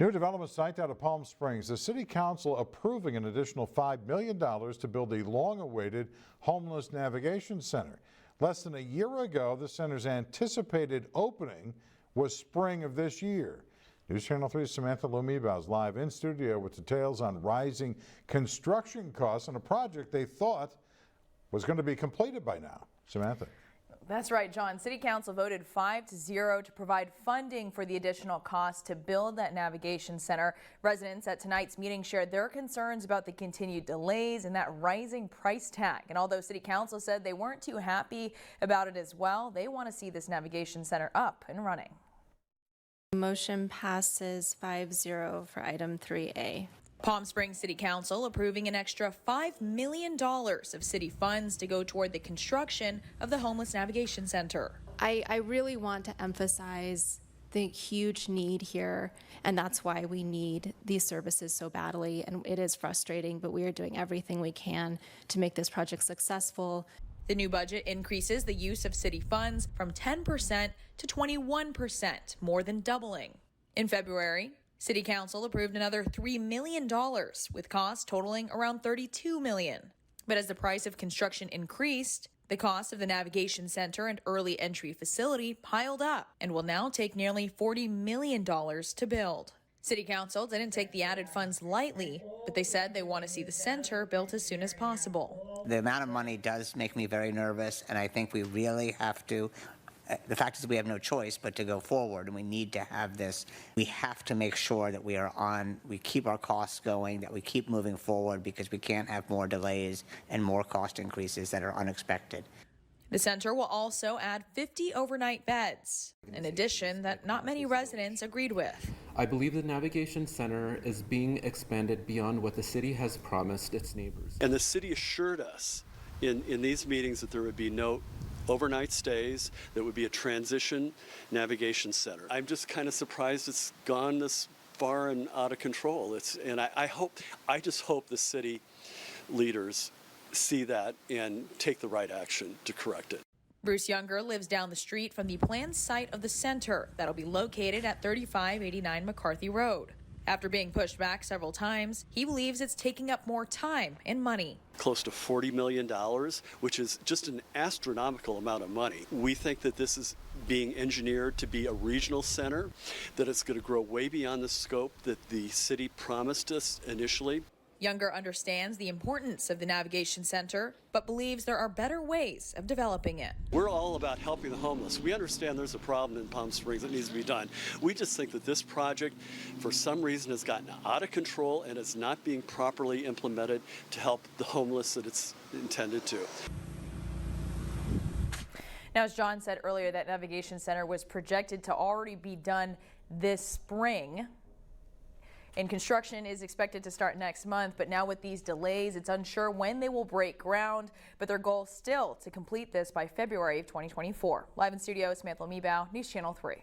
New development site out of Palm Springs. The City Council approving an additional $5 million to build a long-awaited homeless navigation center. Less than a year ago, the center's anticipated opening was spring of this year. News Channel 3's Samantha Lumibao is live in studio with details on rising construction costs on a project they thought was going to be completed by now. Samantha. That's right, John. City Council voted 5-0 to provide funding for the additional cost to build that navigation center. Residents at tonight's meeting shared their concerns about the continued delays and that rising price tag. And although City Council said they weren't too happy about it as well, they want to see this navigation center up and running. Motion passes 5-0 for item 3A. Palm Springs City Council approving an extra $5 million of city funds to go toward the construction of the Homeless Navigation Center. I really want to emphasize the huge need here, and that's why we need these services so badly. And it is frustrating, but we are doing everything we can to make this project successful. The new budget increases the use of city funds from 10% to 21%, more than doubling. In February, City Council approved another $3 million, with costs totaling around $32 million. But as the price of construction increased, the cost of the navigation center and early entry facility piled up and will now take nearly $40 million to build. City Council didn't take the added funds lightly, but they said they want to see the center built as soon as possible. The amount of money does make me very nervous, and I think we really have to. The fact is we have no choice but to go forward, and we need to have this. We have to make sure that we keep our costs going, that we keep moving forward, because we can't have more delays and more cost increases that are unexpected. The center will also add 50 overnight beds, an addition that not many residents agreed with. I believe the Navigation Center is being expanded beyond what the city has promised its neighbors. And the city assured us in these meetings that there would be no overnight stays, that would be a transition navigation center. I'm just kind of surprised it's gone this far and out of control. I just hope the city leaders see that and take the right action to correct it. Bruce Younger lives down the street from the planned site of the center that'll be located at 3589 McCarthy Road. After being pushed back several times, he believes it's taking up more time and money. Close to $40 million, which is just an astronomical amount of money. We think that this is being engineered to be a regional center, that it's going to grow way beyond the scope that the city promised us initially. Younger understands the importance of the navigation center, but believes there are better ways of developing it. We're all about helping the homeless. We understand there's a problem in Palm Springs that needs to be done. We just think that this project, for some reason, has gotten out of control and is not being properly implemented to help the homeless that it's intended to. Now, as John said earlier, that navigation center was projected to already be done this spring. And construction is expected to start next month, but now with these delays, it's unsure when they will break ground, but their goal still to complete this by February of 2024. Live in studio, Samantha Lumibao, News Channel 3.